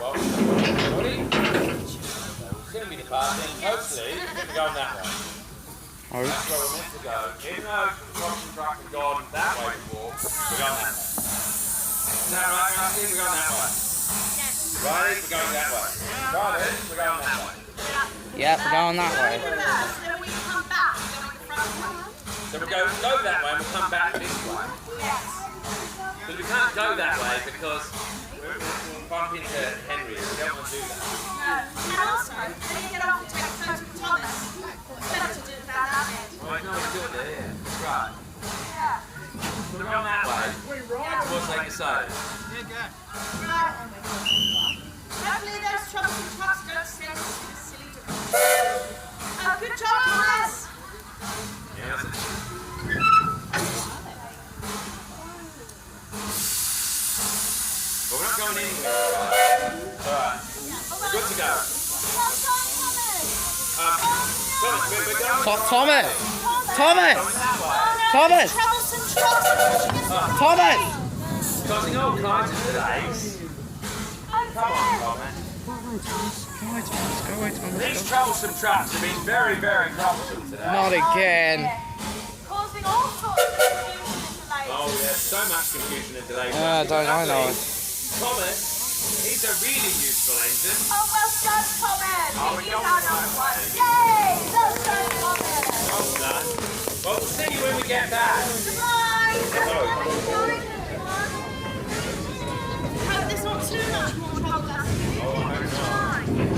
well, ready? We'll soon be departing. Hopefully, we're going that way. That's where we're meant to go. Even though the crossing truck has gone that way before, we're going that way. Is that right, Rusty? We're going that way. Riley, we're going that way. Riley, we're going that way. Yep, we're going that way. So we'll go that way and we'll come back this way. Because we can't go that way because we'll bump into Henry. We don't want to do that. And also, when you get off and take a photo of Thomas, it's better to do it without that bit. Right, no, we'll do it there, yeah. That's right. Yeah. So we're going that way. Towards Lake Asada. Right. Hopefully those troublesome trucks don't send us to the silly direction. Oh, good job, Thomas! Yeah, that's it. Well, we're not going anywhere. Alright. We're good to go. Thomas, we're going. Thomas! Thomas! Thomas! Thomas! Causing all kinds of delays. Come on, Thomas. Go away, Thomas. These troublesome trucks have been very, very troublesome today. Not again. Causing all sorts of confusion and delays. Oh, yeah, so much confusion and delays. I know it. Thomas, he's a really useful engine. Oh, well done, Thomas! Oh, we He's don't our want number one. that. Yay! Well done, Thomas! Well done. Well, we'll see you when we get back. Goodbye! Hello. Hope there's not too much more trouble. Oh, I hope not.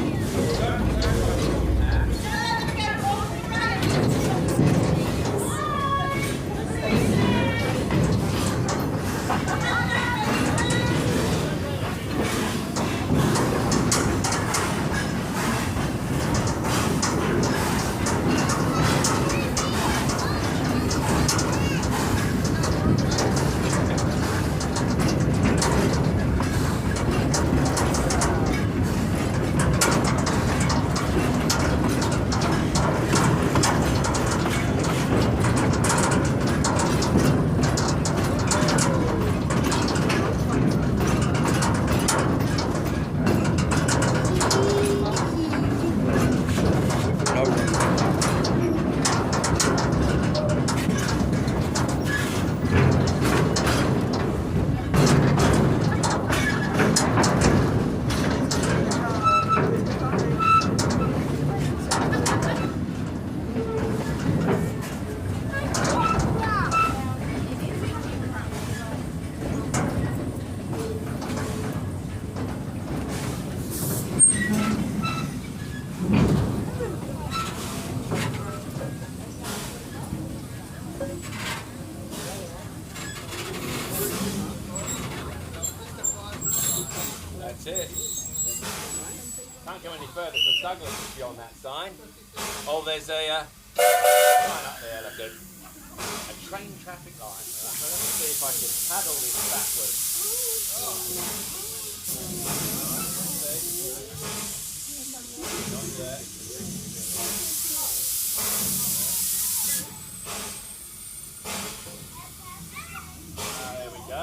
That's it. Can't go any further because Douglas is beyond that sign. Oh, there's a sign up there, look, a train traffic light. So let's see if I can paddle this backwards. Not yet. There we go.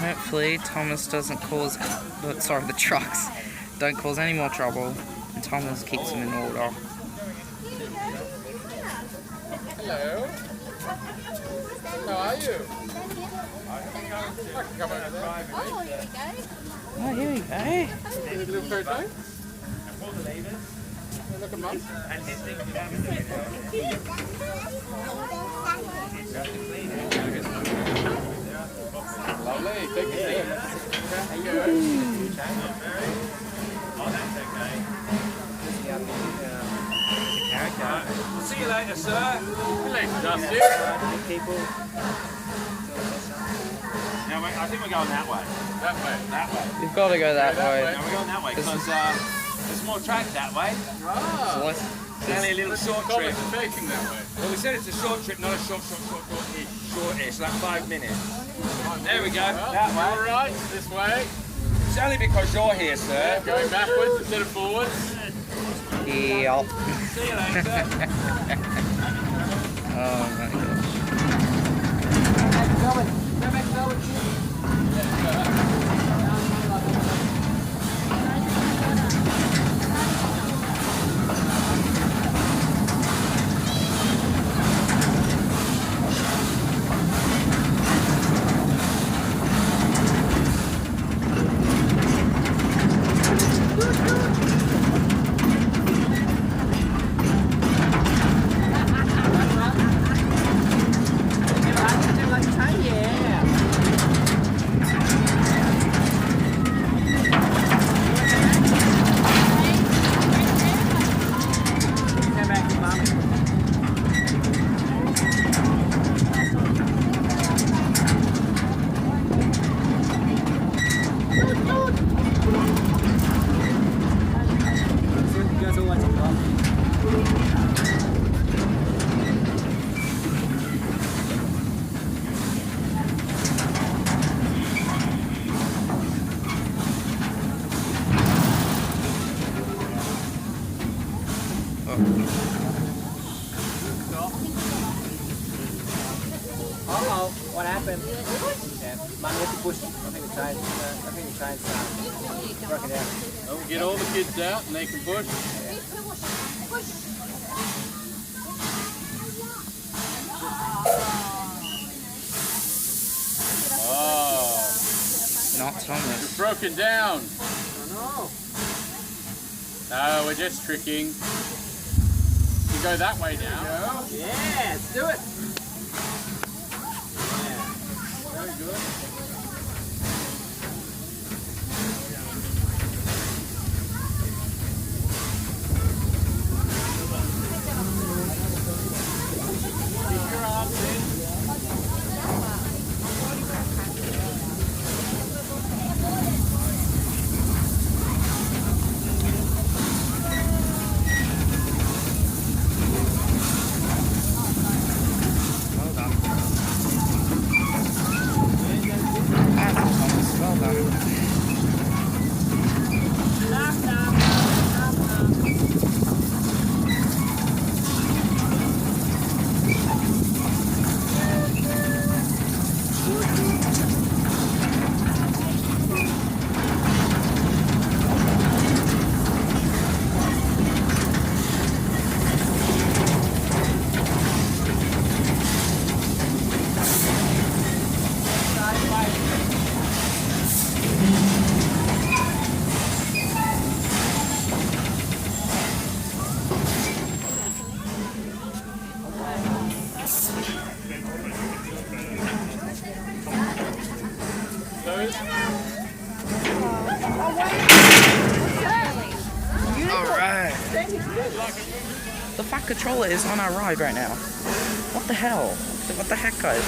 Hopefully Thomas doesn't cause, sorry, the trucks don't cause any more trouble, and Thomas keeps them in order. Hello. How are you? I can come over there. Oh, here you go. A little photo. Look at Mum. Lovely. Take a seat. Thank you. Oh, that's okay. We'll see you later, sir. Hello, Dusty. Now, I think we're going that way. That way. That way. You've got to go that way. Now, we're going that way because there's more track that way. Ah. It's only a little short trip. Thomas is taking that way. Well, we said it's a short trip, not a short-ish, like 5 minutes. There we go, Well, that way. all right, this way. It's only because you're here, sir. Going backwards instead of forwards. Yeah. See you later. Oh my gosh. Uh-oh, what happened? Yeah, Mum, you have to push. I think the chain's broken down. Oh, we'll get all the kids out and they can push. Oh, Not Thomas. it's broken down. No, we're just tricking. You go that way now. Yeah, let's do it. Very good. Keep your arms in. Well done. Ah, Thomas, well done. Alright. The fat controller is on our ride right now. What the hell? What the heck, guys?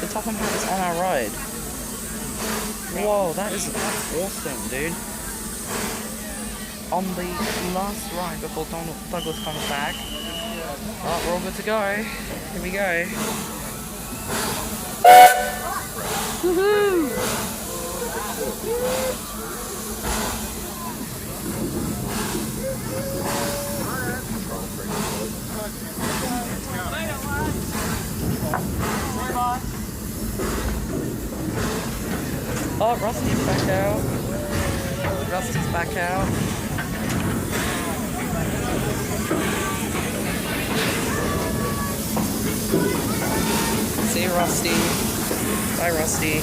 The Topham Hatt is on our ride. Whoa, that's awesome, dude. On the last ride before Douglas comes back. Oh, we're all good to go. Here we go. Woohoo! Oh, Rusty's back out. Rusty's back out. See you, Rusty. Bye, Rusty.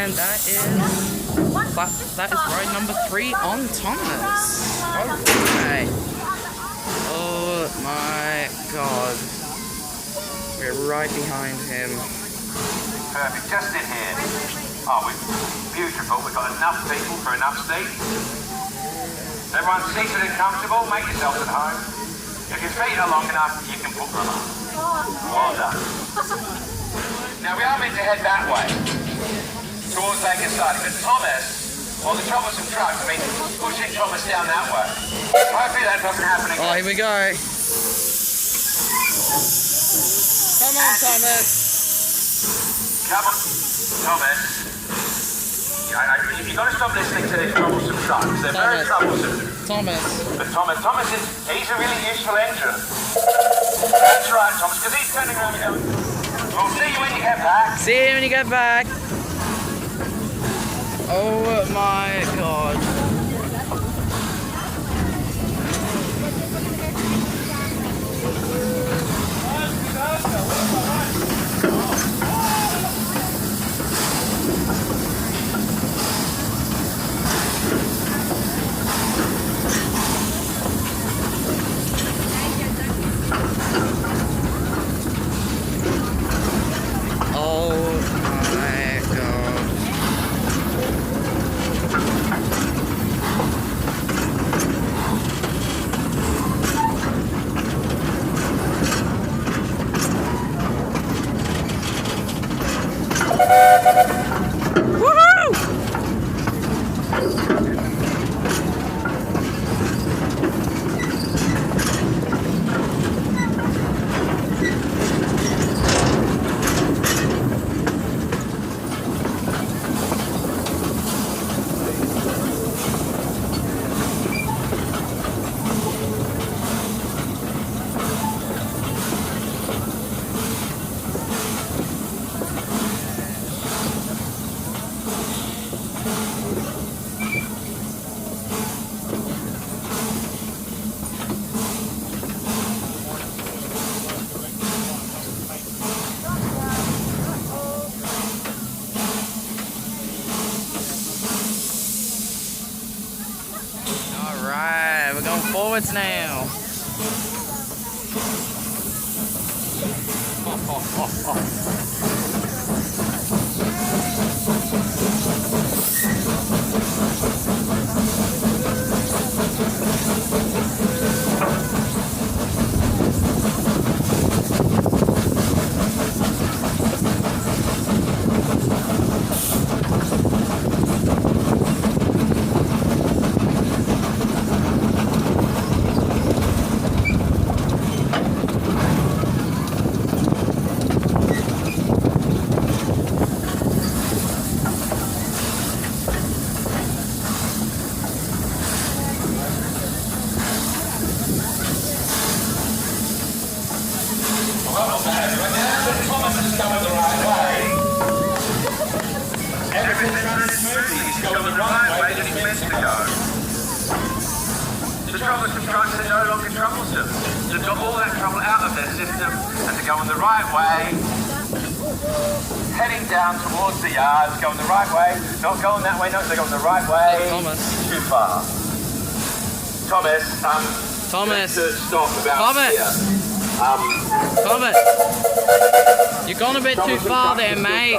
And that is ride number 3 on Thomas. Okay. Oh my god. We're right behind him. Perfect, just in here. Oh, beautiful. We've got enough people for enough seats. Everyone's seated and comfortable. Make yourselves at home. If your feet are long enough, you can put them up. Well done. Now we are meant to head that way, towards Lake Side, but Thomas, or the Troublesome truck, has been pushing Thomas down that way. Hopefully that doesn't happen again. Oh, here we go. Come on, Thomas. Come on, Thomas. You've got to stop listening to these troublesome trucks. They're very troublesome. Thomas. But Thomas he's a really useful engine. That's right, Thomas, because he's turning around and going, we'll see you when you get back. See you when you get back. Oh my god. Alright, we're going forwards now. Everything's running smoothly. He's going the right way that it's meant to go. The troublesome trucks are no longer troublesome. They've got all that trouble out of their system and they're going the right way. Heading down towards the yards, going the right way. Not going that way, no, they're going the right way. Thomas. Too far. Thomas, Thomas. to stop about Thomas. here. Thomas. You've gone a bit too far there, mate.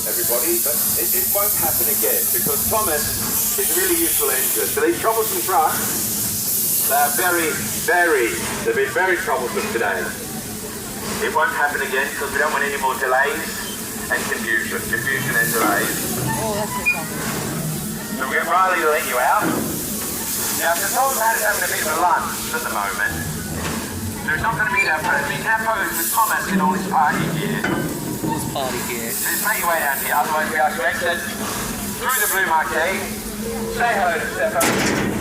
Everybody, but it won't happen again because Thomas is a really useful engine. So these troublesome trucks, they've been very troublesome today. It won't happen again because we don't want any more delays and confusion and delays. So we'll get Riley to let you out. Now, the problem is having a bit of a lunch at the moment. So it's not going to be that fun. We can pose with Thomas in all his party gear. Party gear. Just make your way down here, otherwise we are to exit through the blue marquee. Say hello to Stefan.